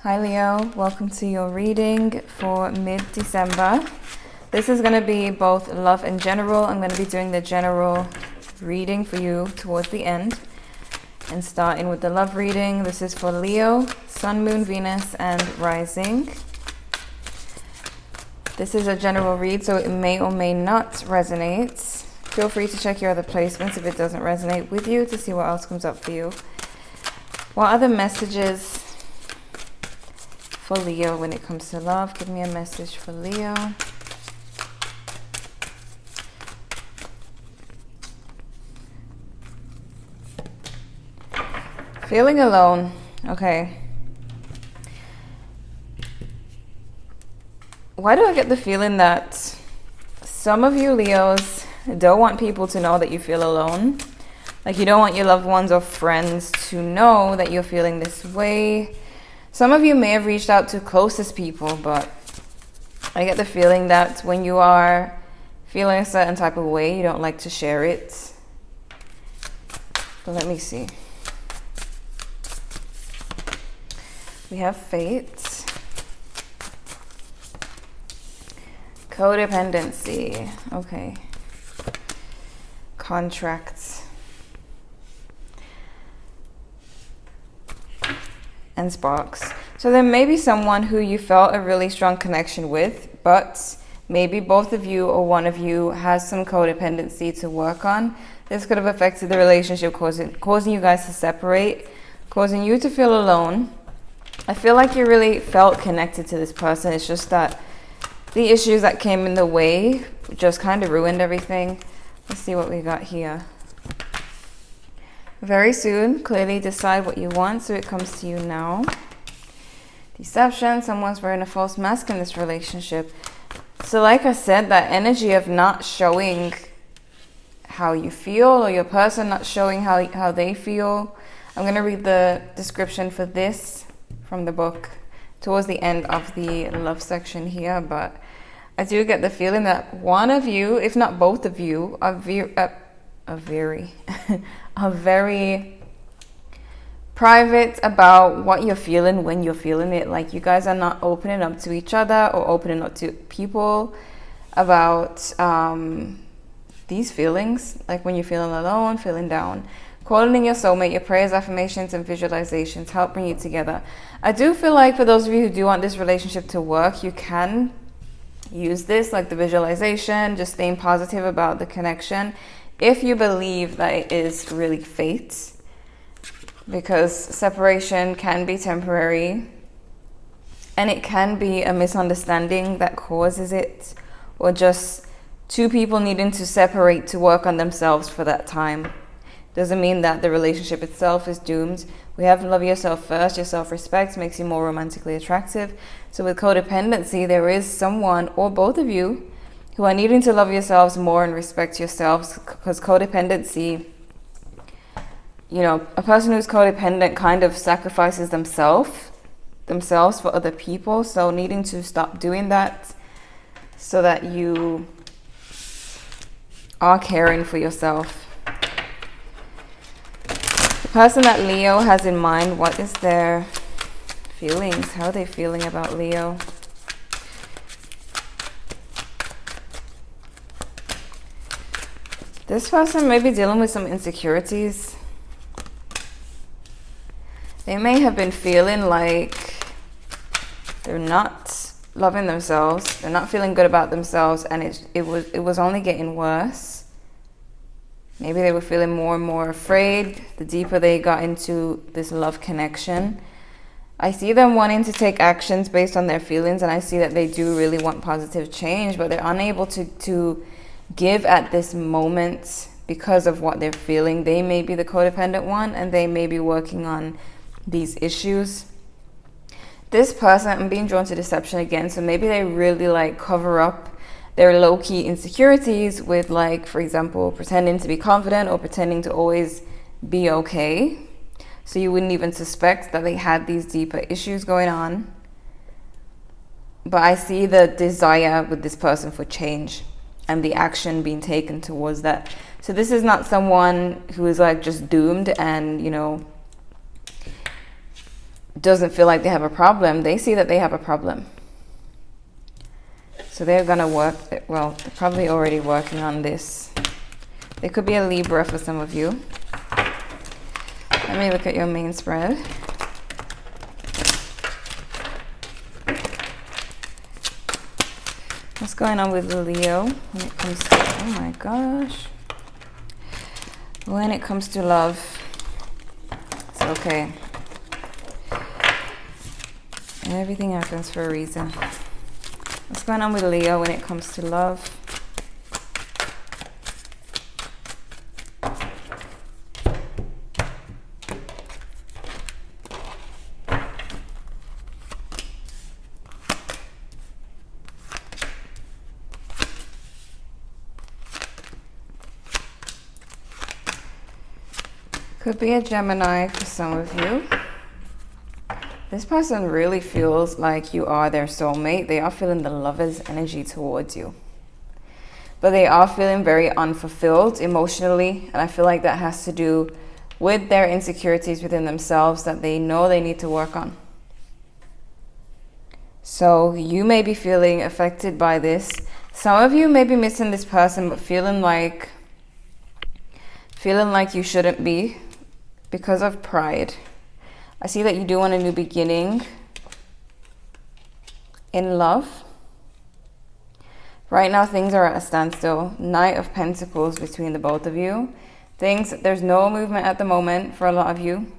Hi Leo, welcome to your reading for mid-December. This is going to be both love and general. I'm going to be doing the general reading for you towards the end. And starting with the love reading, this is for Leo, Sun, Moon, Venus, and Rising. This is a general read, so it may or may not resonate. Feel free to check your other placements if it doesn't resonate with you to see what else comes up for you. What are the messages for Leo when it comes to love? Give me a message for Leo. Feeling alone. Okay. Why do I get the feeling that some of you Leos don't want people to know that you feel alone? Like you don't want your loved ones or friends to know that you're feeling this way. Some of you may have reached out to closest people, but I get the feeling that when you are feeling a certain type of way, you don't like to share it. But let me see. We have fate. Codependency. Okay. Contracts. And sparks. So there may be someone who you felt a really strong connection with, but maybe both of you or one of you has some codependency to work on. This could have affected the relationship, causing you guys to separate, causing you to feel alone. I feel like you really felt connected to this person. It's just that the issues that came in the way just kind of ruined everything. Let's see what we got here. Very soon, clearly decide what you want, so it comes to you now. Deception, someone's wearing a false mask in this relationship. So like I said, that energy of not showing how you feel, or your person not showing how they feel. I'm going to read the description for this from the book towards the end of the love section here, but I do get the feeling that one of you, if not both of you, are very private about what you're feeling when you're feeling it. Like you guys are not opening up to each other or opening up to people about these feelings, like when you're feeling alone, feeling down. Calling in your soulmate, your prayers, affirmations, and visualizations help bring you together. I do feel like for those of you who do want this relationship to work, you can use this, like the visualization, just staying positive about the connection, if you believe that it is really fate, because separation can be temporary and it can be a misunderstanding that causes it, or just two people needing to separate to work on themselves for that time. Doesn't mean that the relationship itself is doomed. We have to love yourself first. Your self-respect makes you more romantically attractive. So with codependency, there is someone or both of you who are needing to love yourselves more and respect yourselves, because codependency, you know, a person who's codependent kind of sacrifices themselves for other people. So needing to stop doing that so that you are caring for yourself. The person that Leo has in mind, what is their feelings? How are they feeling about Leo? This person may be dealing with some insecurities. They may have been feeling like they're not loving themselves. They're not feeling good about themselves, and it was only getting worse. Maybe they were feeling more and more afraid the deeper they got into this love connection. I see them wanting to take actions based on their feelings, and I see that they do really want positive change, but they're unable to give at this moment because of what they're feeling. They may be the codependent one, and they may be working on these issues. This person, I'm being drawn to deception again, so maybe they really like cover up their low-key insecurities with, like, for example, pretending to be confident or pretending to always be okay. So you wouldn't even suspect that they had these deeper issues going on. But I see the desire with this person for change and the action being taken towards that. So this is not someone who is like just doomed and, you know, doesn't feel like they have a problem, they see that they have a problem. So they're gonna work, well, they're probably already working on this. They could be a Libra for some of you. Let me look at your main spread. What's going on with the Leo when it comes to, oh my gosh. When it comes to love, it's okay. Everything happens for a reason. What's going on with Leo when it comes to love? Could be a Gemini for some of you. This person really feels like you are their soulmate. They are feeling the lover's energy towards you. But they are feeling very unfulfilled emotionally. And I feel like that has to do with their insecurities within themselves that they know they need to work on. So you may be feeling affected by this. Some of you may be missing this person, but feeling like you shouldn't be because of pride. I see that you do want a new beginning in love. Right now, things are at a standstill. Knight of Pentacles between the both of you. There's no movement at the moment for a lot of you.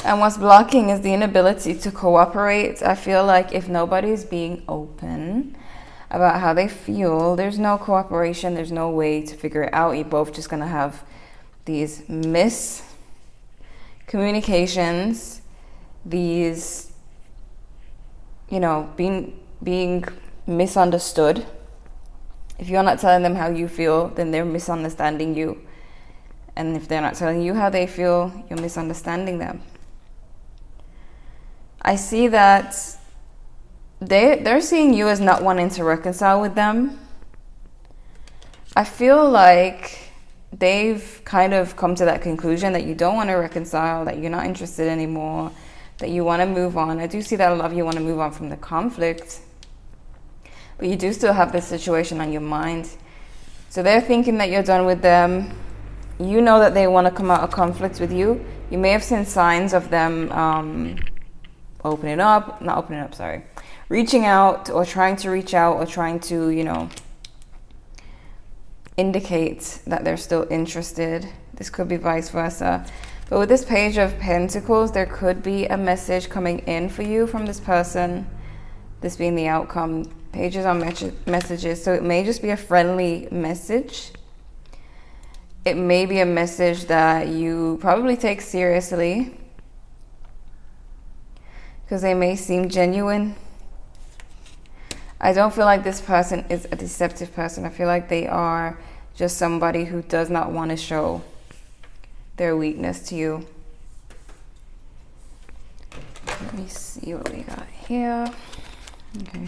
And what's blocking is the inability to cooperate. I feel like if nobody's being open about how they feel, there's no cooperation, there's no way to figure it out. You're both just going to have these miscommunications, these, being misunderstood. If you're not telling them how you feel, then they're misunderstanding you. And if they're not telling you how they feel, you're misunderstanding them. I see that they're seeing you as not wanting to reconcile with them. I feel like they've kind of come to that conclusion that you don't want to reconcile, that you're not interested anymore, that you want to move on. I do see that a lot of you want to move on from the conflict, but you do still have this situation on your mind. So they're thinking that you're done with them. You know that they want to come out of conflict with you. You may have seen signs of them reaching out or trying to reach out or trying to, indicate that they're still interested. This could be vice versa. But with this Page of Pentacles, there could be a message coming in for you from this person, this being the outcome. Pages are messages, so it may just be a friendly message. It may be a message that you probably take seriously because they may seem genuine. I don't feel like this person is a deceptive person. I feel like they are just somebody who does not want to show their weakness to you. Let me see what we got here. Okay.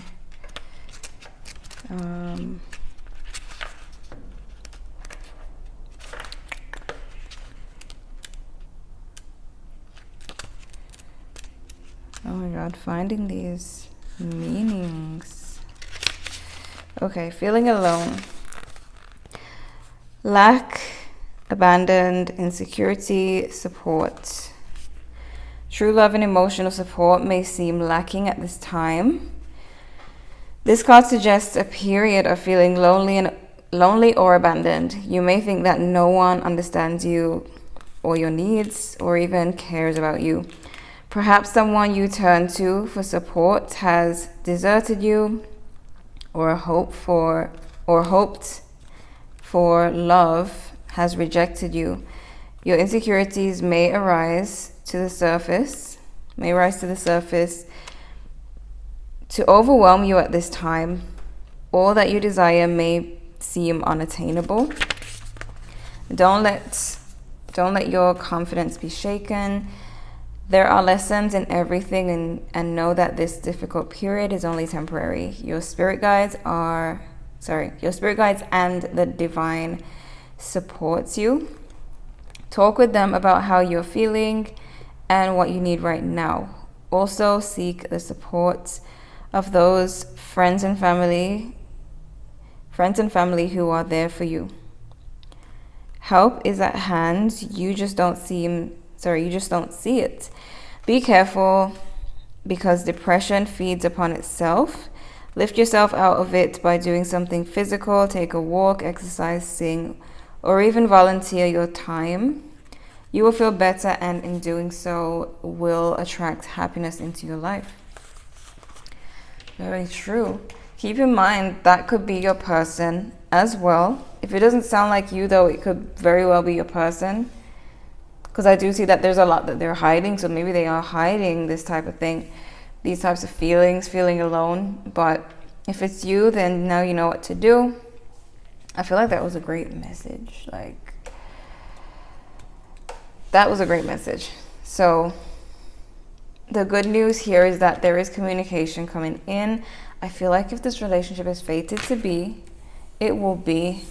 Oh my God, finding these meanings. Okay, feeling alone. Lack, abandoned, insecurity, support. True love and emotional support may seem lacking at this time. This card suggests a period of feeling lonely or abandoned. You may think that no one understands you or your needs or even cares about you. Perhaps someone you turn to for support has deserted you, or hoped for love has rejected you. Your insecurities may rise to the surface to overwhelm you at this time. All that you desire may seem unattainable. Don't let your confidence be shaken. There are lessons in everything, and know that this difficult period is only temporary. Your spirit guides and the divine supports you. Talk with them about how you're feeling and what you need right now. Also seek the support of those friends and family who are there for you. Help is at hand. You just don't see it. Be careful, because depression feeds upon itself. Lift yourself out of it by doing something physical. Take a walk, exercise, sing, or even volunteer your time. You will feel better, and in doing so will attract happiness into your life. Very true. Keep in mind that could be your person as well. If it doesn't sound like you, though, it could very well be your person, because I do see that there's a lot that they're hiding. So maybe they are hiding this type of thing, these types of feelings, feeling alone. But if it's you, then now you know what to do. I feel like that was a great message. That was a great message. So the good news here is that there is communication coming in. I feel like if this relationship is fated to be, it will be.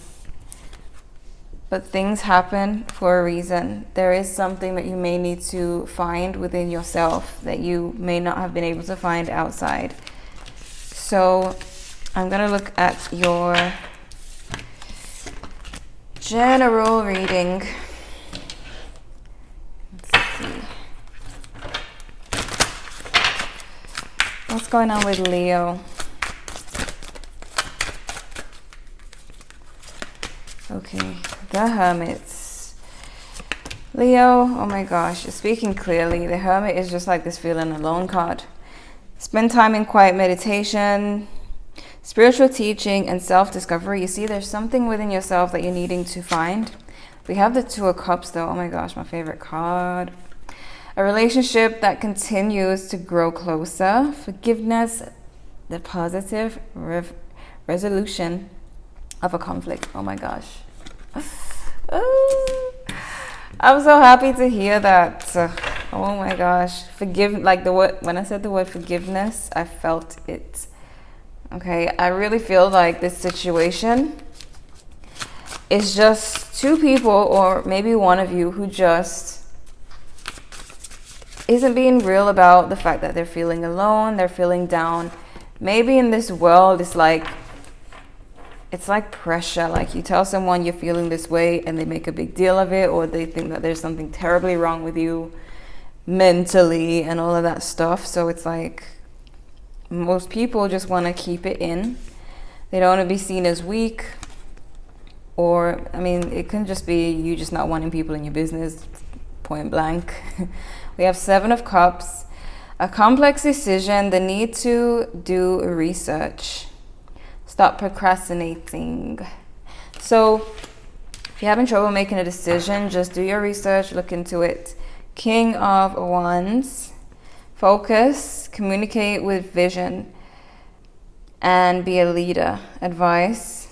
But things happen for a reason. There is something that you may need to find within yourself that you may not have been able to find outside. So I'm going to look at your general reading. Let's see. What's going on with Leo? Okay, the Hermits. Leo, oh my gosh, speaking clearly, the Hermit is just like this feeling alone card. Spend time in quiet meditation, spiritual teaching, and self-discovery. You see, there's something within yourself that you're needing to find. We have the Two of Cups, though. Oh my gosh, my favorite card. A relationship that continues to grow closer. Forgiveness, the positive resolution of a conflict. Oh my gosh. I'm so happy to hear that. Oh my gosh. When I said the word forgiveness, I felt it. Okay, I really feel like this situation is just two people, or maybe one of you, who just isn't being real about the fact that they're feeling alone, they're feeling down. Maybe in this world, it's like pressure. Like, you tell someone you're feeling this way and they make a big deal of it, or they think that there's something terribly wrong with you mentally and all of that stuff. So it's like most people just want to keep it in. They don't want to be seen as weak, or I mean, it can just be you just not wanting people in your business, point blank. We have Seven of Cups, a complex decision, the need to do research. Stop procrastinating. So if you're having trouble making a decision, just do your research, look into it. King of Wands. Focus, communicate with vision, and be a leader. Advice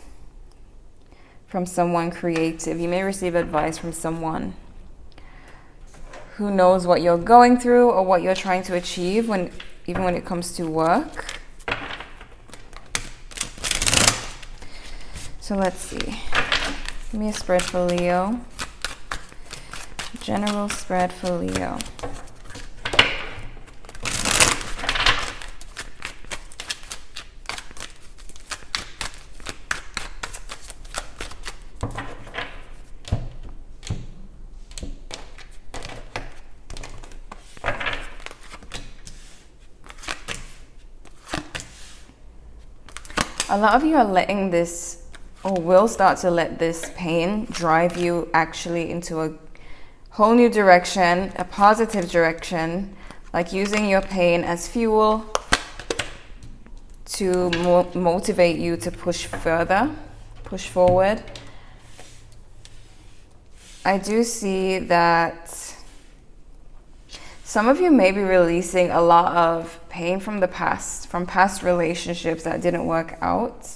from someone creative. You may receive advice from someone who knows what you're going through or what you're trying to achieve, even when it comes to work. So let's see. Give me a spread for Leo. General spread for Leo. A lot of you are letting this, or will start to let this pain drive you actually into a whole new direction, a positive direction, like using your pain as fuel to motivate you to push further, push forward. I do see that some of you may be releasing a lot of pain from the past, from past relationships that didn't work out.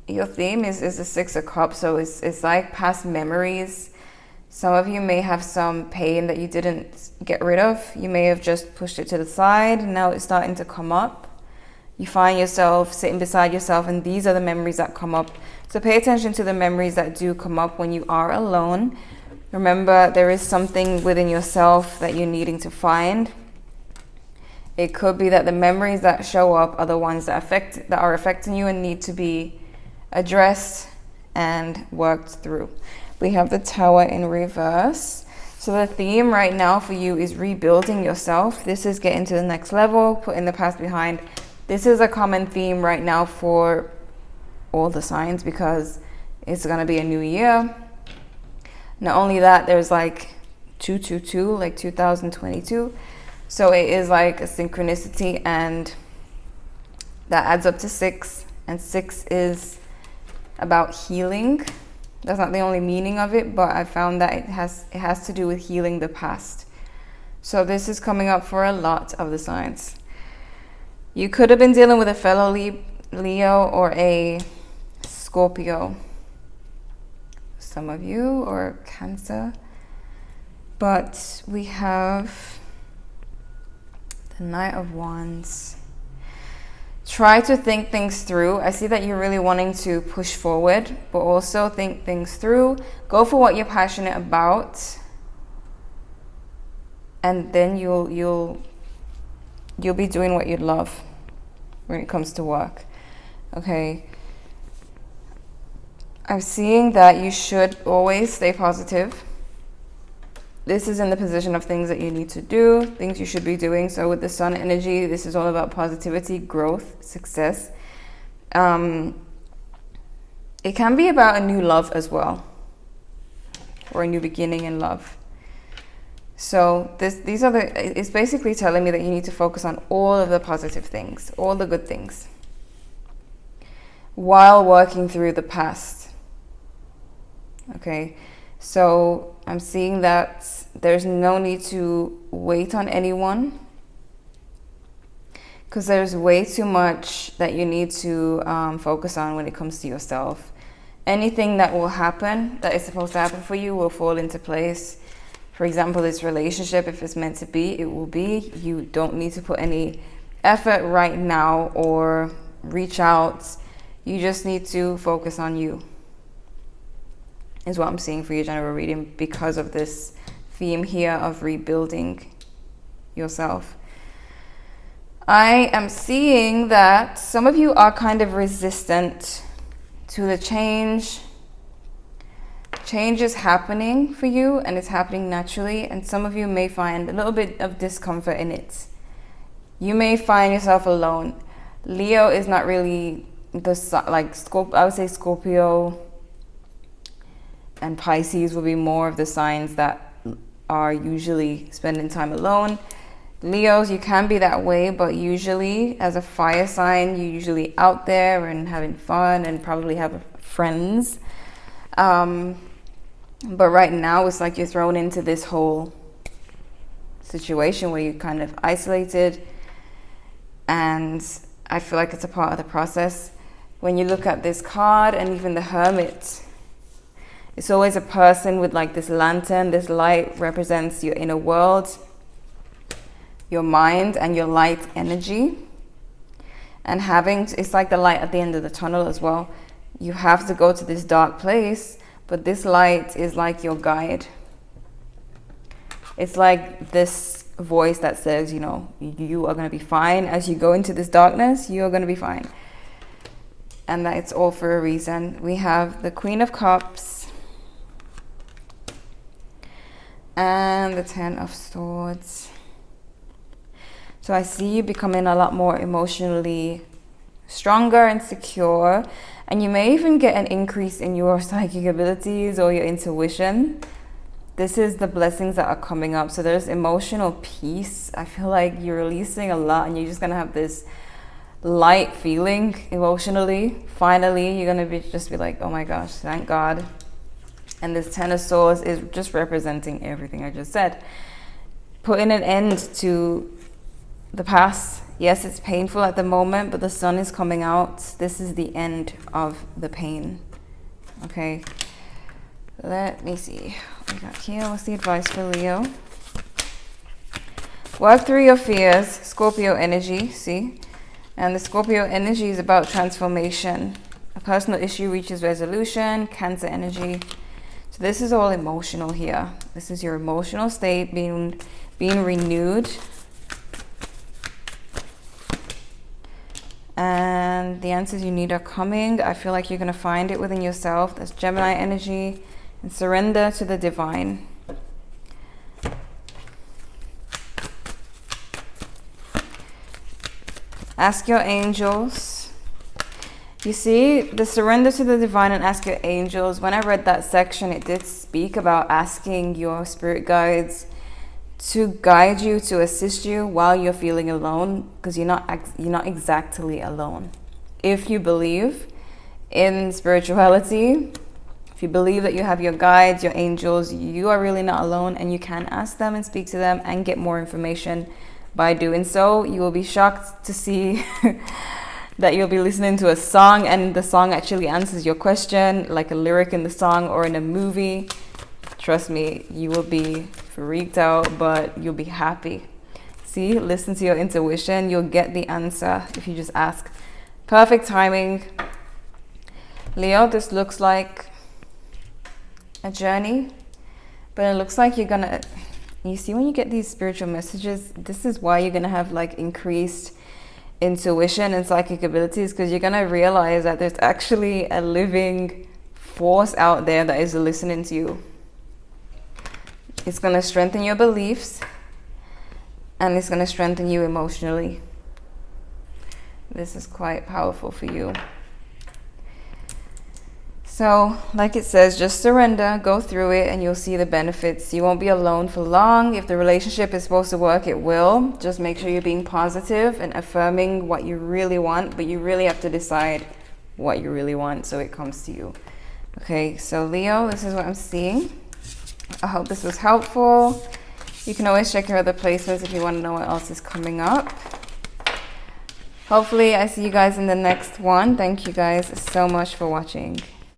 Your theme is the Six of Cups, so it's like past memories. Some of you may have some pain that you didn't get rid of. You may have just pushed it to the side, and now it's starting to come up. You find yourself sitting beside yourself, and these are the memories that come up. So pay attention to the memories that do come up when you are alone. Remember, there is something within yourself that you're needing to find. It could be that the memories that show up are the ones that are affecting you and need to be addressed and worked through. We have the Tower in reverse. So the theme right now for you is rebuilding yourself. This is getting to the next level, putting the past behind. This is a common theme right now for all the signs because it's going to be a new year. Not only that, there's like 222, like 2022. So it is like a synchronicity, and that adds up to 6. And 6 is about healing. That's not the only meaning of it, but I found that it has to do with healing the past. So this is coming up for a lot of the signs. You could have been dealing with a fellow Leo or a Scorpio. Some of you, or Cancer. But we have the Knight of Wands. Try to think things through. I see that you're really wanting to push forward, but also think things through. Go for what you're passionate about, and then you'll be doing what you love when it comes to work. Okay. I'm seeing that you should always stay positive. This is in the position of things that you need to do, things you should be doing. So with the Sun energy, this is all about positivity, growth, success. It can be about a new love as well, or a new beginning in love. So it's basically telling me that you need to focus on all of the positive things, all the good things, while working through the past. Okay. So I'm seeing that there's no need to wait on anyone, because there's way too much that you need to focus on when it comes to yourself. Anything that will happen, that is supposed to happen for you, will fall into place. For example, this relationship, if it's meant to be, it will be. You don't need to put any effort right now or reach out. You just need to focus on you, is what I'm seeing for your general reading, because of this theme here of rebuilding yourself. I am seeing that some of you are kind of resistant to the change. Change is happening for you, and it's happening naturally, and some of you may find a little bit of discomfort in it. You may find yourself alone. Leo is not really I would say Scorpio and Pisces will be more of the signs that are usually spending time alone. Leos, you can be that way, but usually as a fire sign, you're usually out there and having fun and probably have friends. But right now, it's like you're thrown into this whole situation where you're kind of isolated, and I feel like it's a part of the process. When you look at this card and even the Hermit, it's always a person with like this lantern. This light represents your inner world, your mind, and your light energy. And it's like the light at the end of the tunnel as well. You have to go to this dark place, but this light is like your guide. It's like this voice that says, you are going to be fine. As you go into this darkness, you are going to be fine. And that it's all for a reason. We have the Queen of Cups and the Ten of Swords. So I see you becoming a lot more emotionally stronger and secure, and you may even get an increase in your psychic abilities or your intuition. This is the blessings that are coming up. So there's emotional peace. I feel like you're releasing a lot, and you're just gonna have this light feeling emotionally. Finally, you're gonna just be like, oh my gosh, thank God. And this Ten of Swords is just representing everything I just said. Putting an end to the past. Yes, it's painful at the moment, but the sun is coming out. This is the end of the pain. Okay. Let me see what we got here. What's the advice for Leo? Work through your fears. Scorpio energy, see? And the Scorpio energy is about transformation. A personal issue reaches resolution. Cancer energy. So this is all emotional here. This is your emotional state being renewed. And the answers you need are coming. I feel like you're going to find it within yourself. That's Gemini energy. And surrender to the divine. Ask your angels. You see, the surrender to the divine and ask your angels. When I read that section, it did speak about asking your spirit guides to guide you, to assist you while you're feeling alone, because you're not exactly alone. If you believe in spirituality, if you believe that you have your guides, your angels, you are really not alone, and you can ask them and speak to them and get more information. By doing so, you will be shocked to see that you'll be listening to a song and the song actually answers your question, like a lyric in the song or in a movie. Trust me, you will be freaked out, but you'll be happy. See, listen to your intuition. You'll get the answer if you just ask. Perfect timing. Leo, this looks like a journey, but it looks like you're gonna... You see, when you get these spiritual messages, this is why you're going to have like increased intuition and psychic abilities, because you're going to realize that there's actually a living force out there that is listening to you. It's going to strengthen your beliefs, and it's going to strengthen you emotionally. This is quite powerful for you. So, like it says, just surrender, go through it, and you'll see the benefits. You won't be alone for long. If the relationship is supposed to work, it will. Just make sure you're being positive and affirming what you really want, but you really have to decide what you really want so it comes to you. Okay, so Leo, this is what I'm seeing. I hope this was helpful. You can always check your other placements if you want to know what else is coming up. Hopefully, I see you guys in the next one. Thank you guys so much for watching.